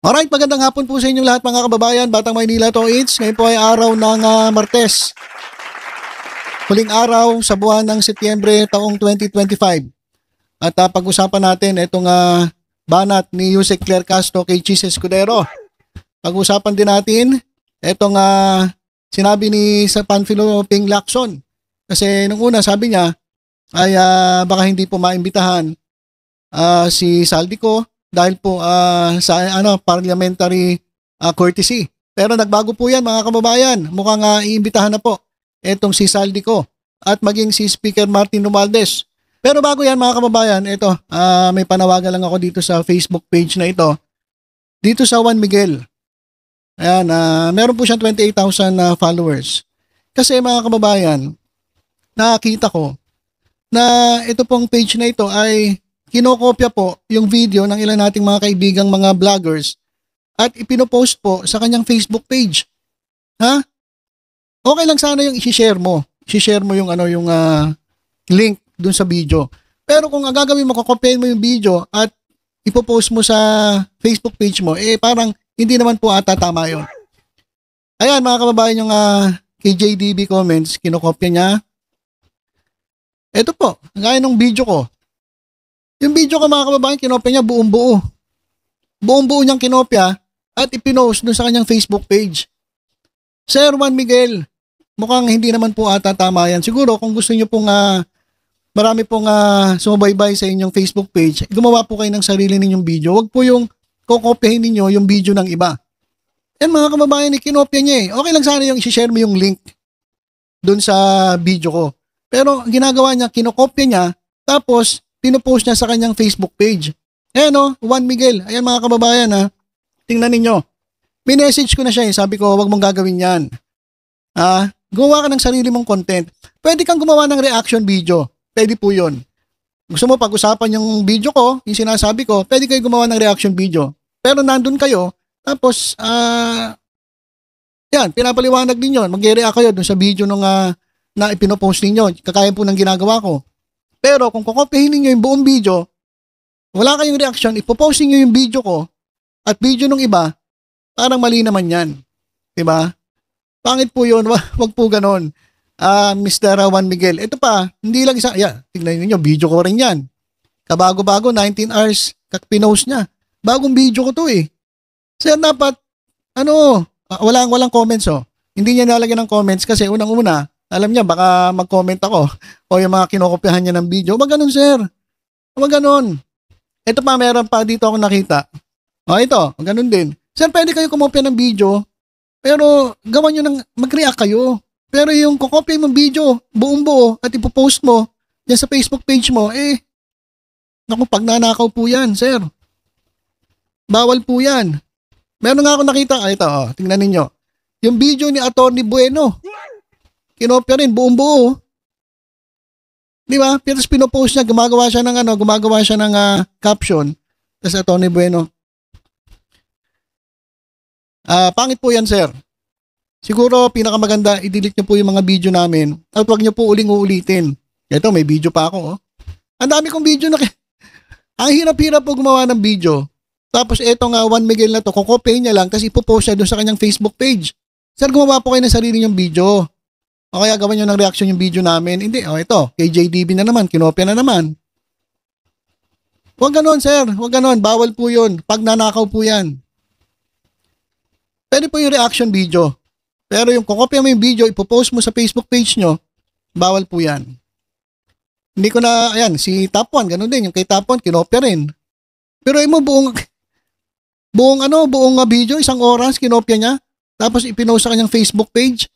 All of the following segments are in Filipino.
Alright, magandang hapon po sa inyong lahat mga kababayan, Batang Maynila to it's. Ngayon po ay araw ng Martes. Huling araw sa buwan ng Setyembre taong 2025. At pag-usapan natin itong banat ni Yusek Claire Castro kay Chis Escudero. Pag-usapan din natin itong sinabi ni sa Panfilo Ping Lacson. Kasi nung una sabi niya ay baka hindi po maimbitahan si Saldico dahil po sa parliamentary courtesy. Pero nagbago po yan mga kababayan. Mukhang iimbitahan na po itong si Saldico at maging si Speaker Martin Romualdez. Pero bago yan mga kababayan, ito, may panawagan lang ako dito sa Facebook page na ito. Dito sa Juan Miguel. Ayan, meron po siyang 28,000 followers. Kasi mga kababayan, nakita ko na ito pong page na ito ay kinokopya po yung video ng ilan nating mga kaibigang mga vloggers at ipinopost po sa kanyang Facebook page. Ha? Okay lang sana yung i-share mo. I-share mo yung yung link dun sa video. Pero kung gagawin mo, kokopyahin mo yung video at ipopost mo sa Facebook page mo, parang hindi naman po ata tama yun. Ayan mga kababayan, yung KJDB comments, kinokopya niya. Ito po, gaya ng video ko. Yung video ko mga kababayan, kinopya niya buong buo. Buong buo niyang kinopya at ipinost doon sa kanyang Facebook page. Sir Juan Miguel, mukhang hindi naman po ata tama yan. Siguro kung gusto niyo pong marami pong sumubaybay sa inyong Facebook page, gumawa po kayo ng sarili ninyong video. Huwag po yung kokopyahin ninyo yung video ng iba. Yan mga kababayan, kinopya niya eh. Okay lang sana yung i-share mo yung link doon sa video ko. Pero ang ginagawa niya, kinokopya niya, tapos pinopost niya sa kanyang Facebook page. Ayan Juan Miguel. Ayan mga kababayan tingnan ninyo. Minessage ko na siya sabi ko, wag mong gagawin yan. Gumawa ka ng sarili mong content. Pwede kang gumawa ng reaction video. Pwede po yun. Gusto mo pag-usapan yung video ko, yung sinasabi ko, pwede kayo gumawa ng reaction video. Pero nandun kayo, tapos, yan, pinapaliwanag din yun. Mag-react kayo dun sa video na ipinopost ninyo. Kakaya po ng ginagawa ko. Pero kung kokopyahin niyo yung buong video, wala kayong reaction, ipopost niyo yung video ko at video ng iba, parang mali naman yan. Diba? Pangit po yun, wag po ganon. Mr. Juan Miguel, ito pa, hindi lang isa, tignan niyo, video ko rin yan. Kabago-bago, 19 hours, pinost niya. Bagong video ko to eh. Sir, dapat, walang comments Hindi niya nalagyan ng comments kasi unang-una, alam niya, baka mag-comment ako o yung mga kinokopyahan niya ng video. Wag ganun, sir. Wag ganun. Ito pa, meron pa dito ako nakita. Ito, ganun din. Sir, pwede kayo kumopya ng video, pero gawan nyo ng mag-react kayo. Pero yung kukopya mong video, buong buo, at ipopost mo yan sa Facebook page mo, naku, pagnanakaw po yan, sir. Bawal po yan. Meron nga ako nakita, ito, tingnan ninyo. Yung video ni Atty. Bueno, kinopya rin, buong buo. Di ba? Pero pinopost niya, gumagawa siya ng caption. Tapos Atty. Bueno. Pangit po yan, sir. Siguro, pinakamaganda, i-delete niyo po yung mga video namin at huwag niyo po uling-uulitin. Ito, may video pa ako. Ang dami kong video na ang hirap-hirap po gumawa ng video. Tapos etong Juan Miguel na to, kokopyahin niya lang tapos ipopost siya doon sa kanyang Facebook page. Sir, gumawa po kayo ng sarili niyong video. O kaya gawan nyo ng reaction yung video namin. Hindi, ito, KJDB na naman, kinopya na naman. Huwag ganon, sir. Huwag ganon. Bawal po yun. Pag nanakaw po yan. Pwede po yung reaction video. Pero yung kukopya mo yung video, ipopost mo sa Facebook page nyo, bawal po yan. Hindi ko na, ayan, si Top 1, ganon din. Yung kay Top 1, kinopya rin. Pero mo buong video, 1 oras, kinopya niya. Tapos ipinost sa kanyang Facebook page.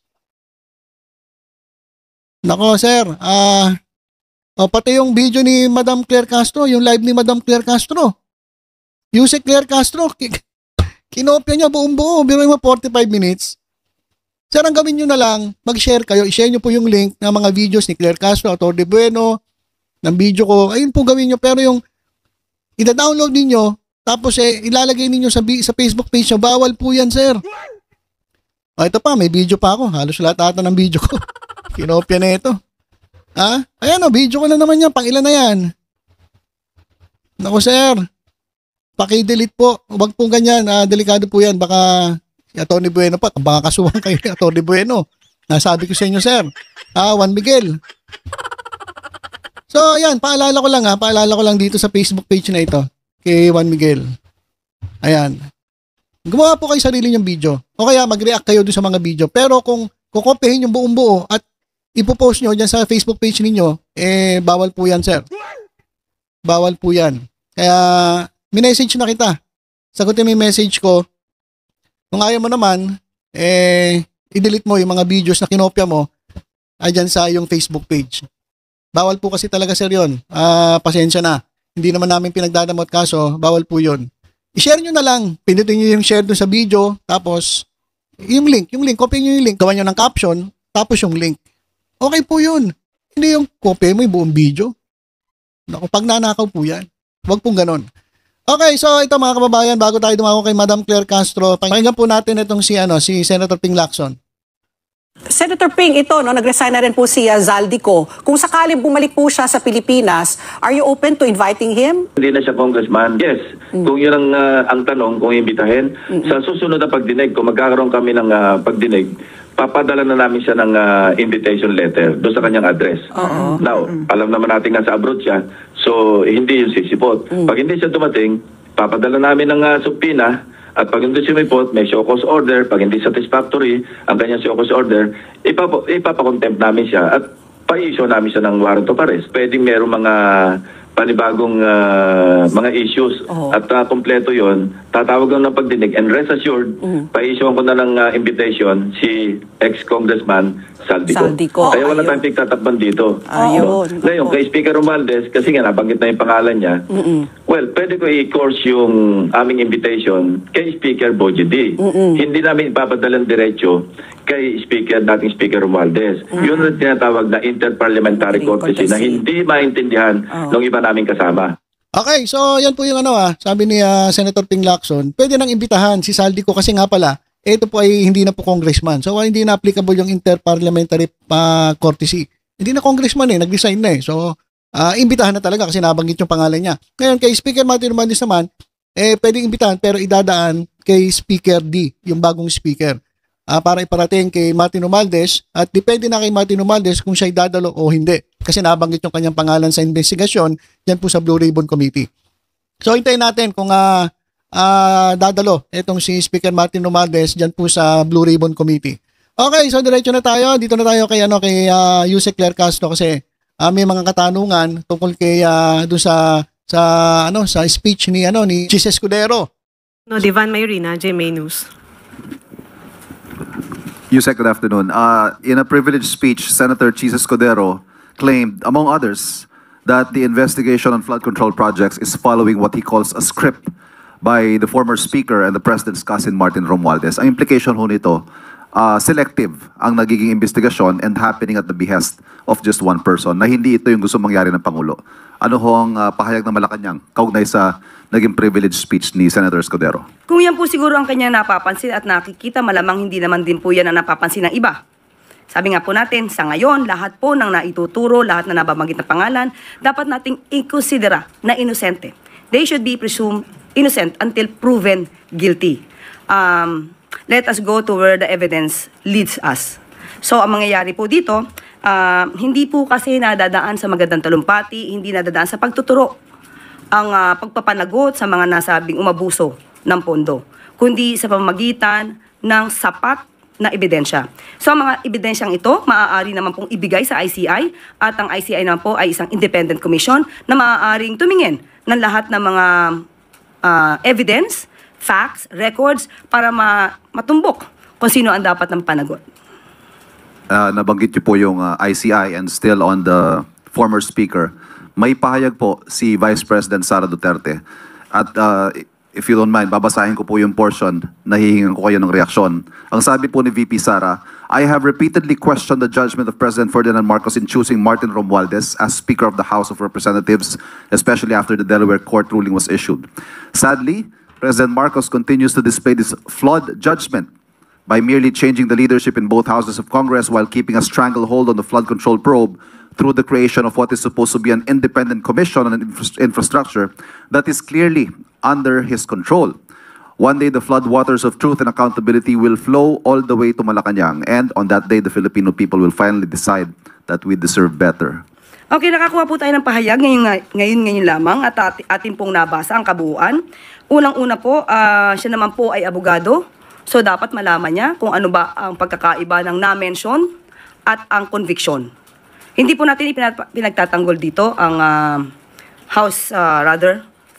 Nako, sir. Pati yung video ni Madam Claire Castro, yung live ni Madam Claire Castro. Yusek Claire Castro, kinopya niya buong buo. Biro mo 45 minutes. Sir, ang gawin nyo na lang, mag-share kayo. I-share nyo po yung link ng mga videos ni Claire Castro, Atty. Bueno, ng video ko. Ayun po gawin nyo. Pero yung ida-download ninyo, tapos ilalagay ninyo sa Facebook page nyo, bawal po yan, sir. Ito pa, may video pa ako. Halos lahat ata ng video ko. Kinopya na ito. Ayan video ko na naman yan. Pang ilan na yan? Naku, sir. paki-delete po. Huwag pong ganyan. Delikado po yan. Baka si Atty. Bueno pa. Baka kasuhan kayo ni Atty. Bueno. Nasabi ko sa inyo, sir. Juan Miguel. So, ayan. Paalala ko lang Paalala ko lang dito sa Facebook page na ito. Kay Juan Miguel. Ayan. Gumawa po kayo sarili niyong video. O kaya mag-react kayo doon sa mga video. Pero kung kukopihin yung buong buo at ipopost nyo dyan sa Facebook page ninyo, bawal po yan, sir. Bawal po yan. Kaya, minessage na kita. Sagutin mo yung message ko. Kung ayaw mo naman, i-delete mo yung mga videos na kinopya mo dyan sa yung Facebook page. Bawal po kasi talaga, sir, yun. Pasensya na. Hindi naman namin pinagdadamot kaso, bawal po yun. I-share nyo na lang. Pindutin nyo yung share dun sa video, tapos, yung link, copy nyo yung link. Gawan nyo ng caption, tapos yung link. Okay po yun. Hindi yung copy mo yung buong video. Naku, pag nanakaw po yan. Huwag pong ganon. Okay, so ito mga kababayan, bago tayo dumako kay Madam Claire Castro, pakinggan po natin itong si Senator Ping Lacson. Senator Ping, ito, nag-resign na rin po si Zaldico. Kung sakaling bumalik po siya sa Pilipinas, are you open to inviting him? Hindi na siya congressman. Yes. Kung yun ang tanong, kung imbitahin, sa susunod na pagdinig, kung magkakaroon kami ng pagdinig, papadala na namin siya ng invitation letter doon sa kanyang address. Now, alam naman natin nga sa abroad siya, so hindi yung sisipot. Pag hindi siya dumating, papadala namin ng subpoena, at pag hindi sumipot, may show cause order. Pag hindi satisfactory ang kanyang show cause order, ipapakontempt namin siya at pa-issue namin siya ng warrant of arrest. Pwedeng merong mga panibagong mga issues at kompleto yon, tatawag lang ng pagdinig and rest assured, pa-issuean ko na ng invitation si ex-congressman Zaldico. Kaya wala tayong pagtatakban dito. Ngayon, kay Speaker Romualdez, kasi nga nabanggit na yung pangalan niya, well, pwede ko i-course yung aming invitation kay Speaker Bogie D. Hindi namin ipapadalang diretso kay dating Speaker Romualdez. Yun ang tinatawag na interparliamentary courtesy na hindi maintindihan ng iba naming kasama. Okay, so yan po yung sabi ni Senator Ping Lacson, pwede nang imbitahan si Zaldico kasi nga pala, ito po ay hindi na po congressman. So hindi na applicable yung interparliamentary courtesy. Hindi na congressman nag-resign na So imbitahan na talaga kasi nabanggit yung pangalan niya. Ngayon kay Speaker Martin Romualdez naman, pwedeng imbitahan pero idadaan kay Speaker D, yung bagong speaker. Para iparating kay Martin Romualdez at depende na kay Martin Romualdez kung siya idadalo o hindi. Kasi nabanggit yung kanyang pangalan sa investigasyon dyan po sa Blue Ribbon Committee. So hintayin natin kung dadalo itong si Speaker Martin Romualdez dyan po sa Blue Ribbon Committee. Okay, so diretso na tayo. Dito na tayo kay Yusek Claire Castro kasi may mga katanungan tungkol kay doon sa speech ni Chis Escudero. Divan Mayrina, GMA News. Yusek, good afternoon. In a privileged speech, Senator Chis Escudero claimed, among others, that the investigation on flood control projects is following what he calls a script by the former Speaker and the President's cousin, Martin Romualdez. Ang implication ho nito, selective ang nagiging investigasyon and happening at the behest of just one person, na hindi ito yung gusto mangyari ng Pangulo. Ano ho ang pahayag ng Malacanang kaugnay sa naging privileged speech ni Senator Escudero? Kung yan po siguro ang kanya napapansin at nakikita, malamang hindi naman din po yan ang napapansin ng iba. Sabi nga po natin, sa ngayon, lahat po ng naituturo, lahat na nababanggit na pangalan, dapat nating i-considera na inosente. They should be presumed innocent until proven guilty. Let us go to where the evidence leads us. So, ang mangyayari po dito, hindi po kasi nadadaan sa magandang talumpati, hindi nadadaan sa pagtuturo ang pagpapanagot sa mga nasabing umabuso ng pondo, kundi sa pamamagitan ng sapat na ebidensya. So, ang mga ebidensyang ito, maaari naman pong ibigay sa ICI at ang ICI naman po ay isang independent commission na maaaring tumingin ng lahat ng mga evidence, facts, records para matumbok kung sino ang dapat ng panagot. Nabanggit niyo po yung ICI and still on the former Speaker. May pahayag po si Vice President Sara Duterte. At if you don't mind, babasahin ko po yung portion, nahihingan ko kayo ng reaksyon. Ang sabi po ni VP Sara, I have repeatedly questioned the judgment of President Ferdinand Marcos in choosing Martin Romualdez as Speaker of the House of Representatives, especially after the Delaware court ruling was issued. Sadly, President Marcos continues to display this flawed judgment by merely changing the leadership in both houses of Congress while keeping a stranglehold on the flood control probe through the creation of what is supposed to be an independent commission on infrastructure that is clearly under his control. One day, the flood waters of truth and accountability will flow all the way to Malacanang, and on that day, the Filipino people will finally decide that we deserve better. Okay, nakakuha po tayo ng pahayag ngayon lamang at atin pong nabasa ang kabuuan. Unang-una po, siya naman po ay abogado. So dapat malaman niya kung ano ba ang pagkakaiba ng na-mention at ang conviction. Hindi po natin pinagtatanggol dito ang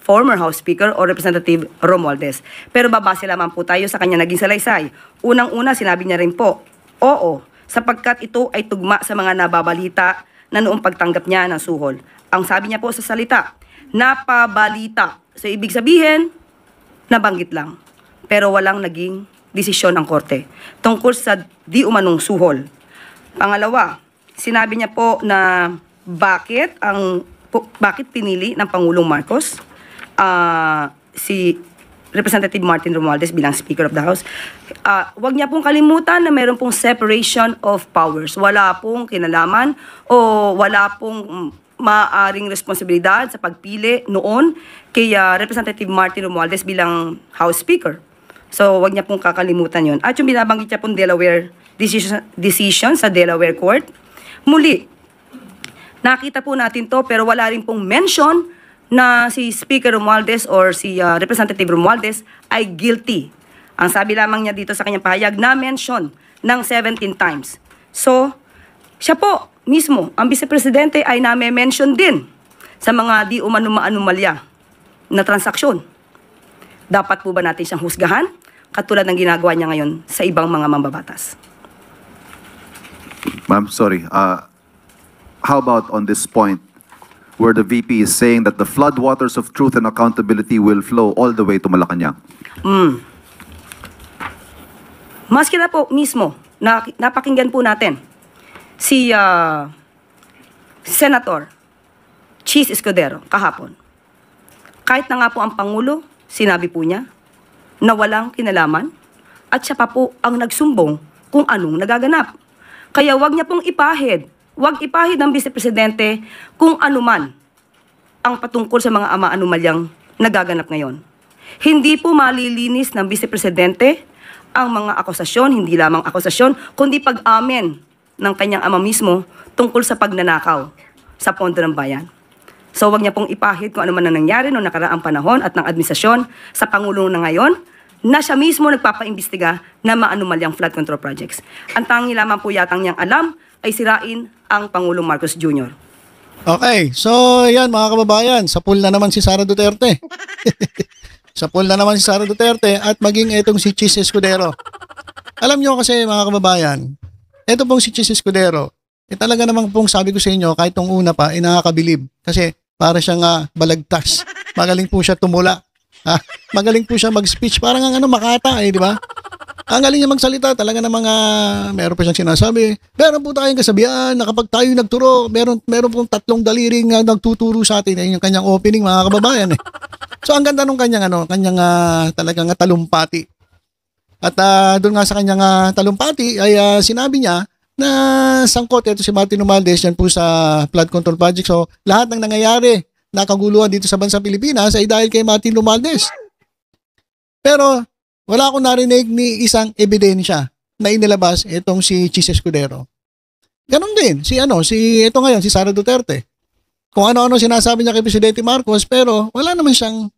former House Speaker o Representative Romualdez. Pero babase lamang po tayo sa kanya naging salaysay. Unang-una, sinabi niya rin po, oo, sapagkat ito ay tugma sa mga nababalita na noong pagtanggap niya ng suhol. Ang sabi niya po sa salita, napabalita. So ibig sabihin, nabanggit lang. Pero walang naging desisyon ng korte tungkol sa di umanong suhol. Pangalawa, sinabi niya po na bakit pinili ng Pangulong Marcos si Representative Martin Romualdez bilang Speaker of the House. Huwag niya pong kalimutan na mayroon pong separation of powers. Wala pong kinalaman o wala pong maaring responsibilidad sa pagpili noon kay Representative Martin Romualdez bilang House Speaker. So, huwag niya pong kakalimutan yun. At yung binabanggit niya pong Delaware decision sa Delaware Court, muli, nakita po natin to pero wala rin pong mention na si Speaker Romualdez or si Representative Romualdez ay guilty. Ang sabi lamang niya dito sa kanyang pahayag na mention ng 17 times. So, siya po mismo, ang Vice-Presidente ay name-mention din sa mga di umano-anomalya na transaksyon. Dapat po ba natin siyang husgahan katulad ng ginagawa niya ngayon sa ibang mga mambabatas? Ma'am, sorry. How about on this point where the VP is saying that the flood waters of truth and accountability will flow all the way to Malacanang? Maski na po mismo, napakinggan po natin si Senator Chis Escudero kahapon. Kahit na nga po ang Pangulo, sinabi po niya na walang kinalaman at siya pa po ang nagsumbong kung anong nagaganap. Kaya wag niya pong ipahid ng Vice-Presidente kung anuman ang patungkol sa mga anomalyang nagaganap ngayon. Hindi po malilinis ng Vice-Presidente ang mga akusasyon, hindi lamang akusasyon, kundi pag-amin ng kanyang ama mismo tungkol sa pagnanakaw sa pondo ng bayan. So wag niya pong ipahid kung ano man ang nangyari noong nakaraang panahon at ng administrasyon sa Pangulo na ngayon na siya mismo nagpapaimbestiga na maanumalyang flood control projects. Ang tangi lamang po yatang niyang alam ay sirain ang Pangulong Marcos Jr. Okay, so yan mga kababayan, sa pool na naman si Sara Duterte. Sa pool na naman si Sara Duterte at maging itong si Chis Escudero. Alam nyo kasi mga kababayan, ito pong si Chis Escudero, talaga namang pong sabi ko sa inyo, kahit nung una pa, nakakabilib. Kasi para siyang balagtas. Magaling po siya tumula. Magaling po siya mag-speech. Parang ang makata di ba? Ang galing niya magsalita, talaga namang meron pa siyang sinasabi. Meron po tayong kasabihan na kapag tayo nagturo, meron pong 3 daliring nagtuturo sa atin. Yung kanyang opening mga kababayan So ang ganda nung kanyang talagang talumpati. At doon nga sa kanyang talumpati ay sinabi niya na sangkot ito si Martin Romualdez yan po sa flood control project. So lahat ng nangyayari na kaguluhan dito sa bansang Pilipinas ay dahil kay Martin Romualdez. Pero wala akong narinig ni isang ebidensya na inilabas itong si Chis Escudero. Ganon din ito ngayon si Sara Duterte. Kung ano-ano sinasabi niya kay Presidente Marcos pero wala naman siyang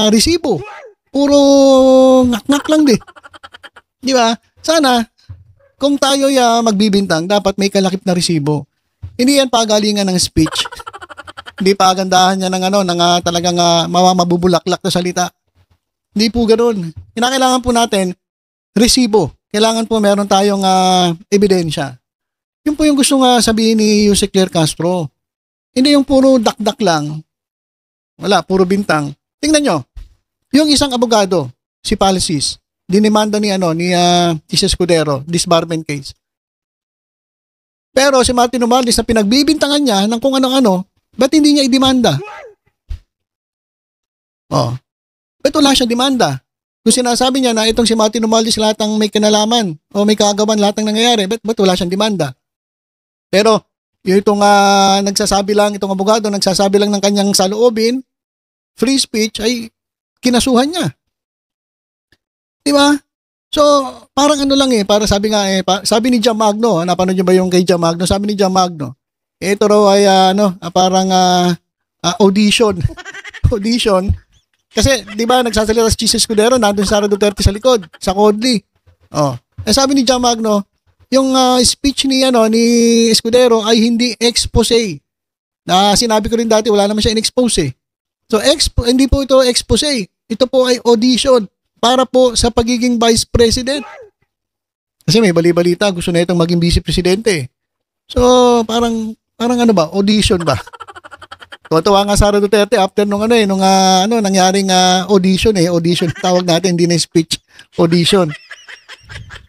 resibo. Puro ngak-ngak lang din. Di ba? Sana kung tayo magbibintang dapat may kalakip na resibo. Hindi yan pagalingan ng speech. Hindi pa agandahan niya ng talagang mabubulaklak na salita. Hindi po ganoon. Kinakailangan po natin resibo. Kailangan po meron tayong ebidensya. Yun po yung gusto sabihin ni Jose Claire Castro. Hindi yung puro dakdak lang. Wala, puro bintang. Tingnan nyo. Yung isang abogado, si Palsis, dinimanda ni Chis Escudero, disbarment case. Pero si Martin Romualdez na pinagbibintangan niya ng kung ano-ano, ba't hindi niya idemanda? Ba't wala siya demanda? Kung sinasabi niya na itong si Martin Romualdez lahat ng may kinalaman o may kaagawan lahat ng nangyayari, ba't wala siyang demanda? Pero itong nagsasabi lang, itong abogado nagsasabi lang ng kanyang saloobin, free speech, ay kinasuhan niya. Di ba? So, parang ano lang para sabi nga sabi ni Jam Magno, napanood niyo ba yung kay Jam Magno? Sabi ni Jam Magno, ito raw ay parang audition. Audition. Kasi, di ba, nagsasalita si Jesus Escudero, nandun si Sara Duterte sa likod, sa Codley. Oh. Sabi ni Jam Magno, yung speech ni Escudero ay hindi expose. Na sinabi ko rin dati, wala naman siya in-expose. So, hindi po ito expose. Ito po ay audition para po sa pagiging vice president. Kasi may bali-balita, gusto na itong maging vice presidente. So, parang ano ba, audition ba? Tuwa nga Sara Duterte after nung nangyaring audition audition tawag natin, hindi na speech, audition.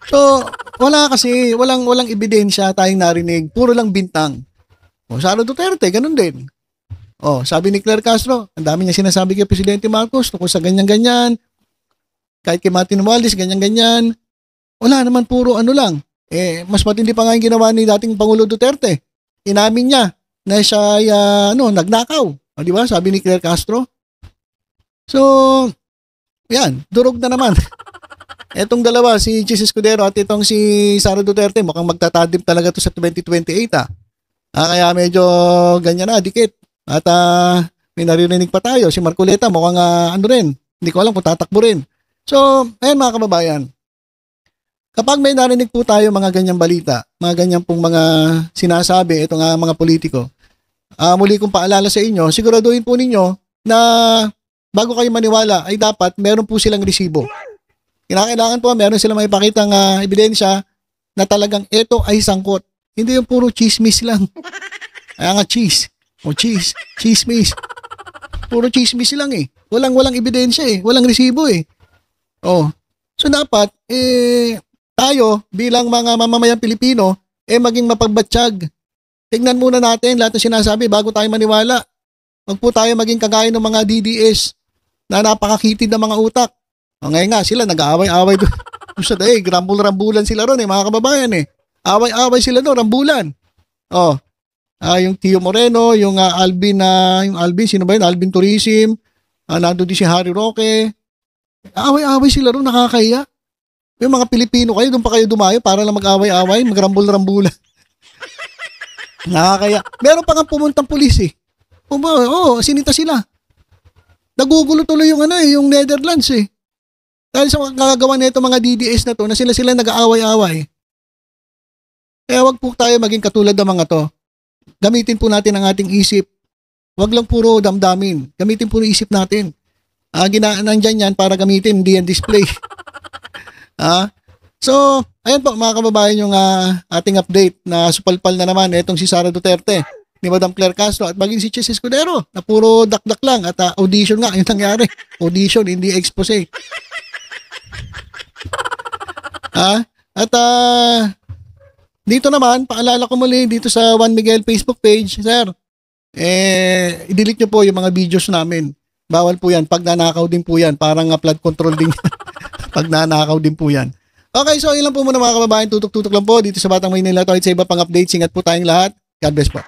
So, walang ebidensya tayong narinig, puro lang bintang. Sara Duterte, ganun din. Sabi ni Claire Castro, ang dami niya sinasabi kay Presidente Marcos tungkol sa ganyan-ganyan. Kahit kay Martin Romualdez, ganyan-ganyan. Wala naman, puro lang. Mas matindi pa nga yung ginawa ni dating Pangulo Duterte. Inamin niya na siya ay nagnakaw. Di ba? Sabi ni Claire Castro. So, yan, durog na naman. Etong dalawa, si Jesus Escudero at itong si Sara Duterte, mukhang magtatadip talaga to sa 2028 kaya medyo ganyan na, dikit. At may naririnig pa tayo, si Marcoleta mukhang hindi ko alam kung tatakbo rin. So, ayan mga kababayan. Kapag may narinig po tayo mga ganyang balita, mga ganyan pong mga sinasabi itong mga politiko, muli kong paalala sa inyo, siguraduhin po ninyo na bago kayo maniwala ay dapat meron po silang resibo. Kinakailangan po meron silang may pakitang ebidensya na talagang ito ay sangkot. Hindi yung puro chismis lang. Kaya nga chismis. Puro chismis lang Walang ebidensya walang resibo So dapat tayo bilang mga mamamayang Pilipino maging mapagbatsyag. Tingnan muna natin lahat ng sinasabi bago tayo maniwala. Huwag po tayo maging kagaya ng mga DDS na napakakitid ng mga utak. Ngayon nga sila nag-aaway-aaway doon sa daig. Rambul-rambulan sila ron mga kababayan Away-away sila doon, rambulan. Yung Tio Moreno, yung Alvin, sino ba yun? Alvin Tourism, nandun din si Harry Roque. Away-away sila ron, nakakahiya. Yung mga Pilipino kayo, doon pa kayo dumayo para lang mag-away-away, magrambul-rambulan. Nakakaya. Meron pa nga pumuntang pulis sinita sila. Nagugulo tuloy yung yung Netherlands Dahil sa kagagawa nito mga DDS na to, na sila nag-aaway-away. Kaya wag po tayo maging katulad ng mga to. Gamitin po natin ang ating isip. Wag lang puro damdamin. Gamitin po ang isip natin. Nandyan yan para gamitin, hindi yan display. So, ayan po mga kababayan yung ating update na supalpal na naman itong si Sara Duterte ni Madam Claire Castro at maging si Jesus Escudero na puro dakdak lang at audition nga yung nangyari. Audition, hindi expose. At dito naman, paalala ko muli dito sa Juan Miguel Facebook page, sir, i-delete nyo po yung mga videos namin. Bawal po yan. Pag nanakaw din po yan. Parang flood control din. Pag nanakaw din po yan. Okay, so yun lang po muna mga kababayan. Tutok-tutok lang po dito sa Batang Maynila. Ito sa iba pang updates. Ingat po tayong lahat. God bless po.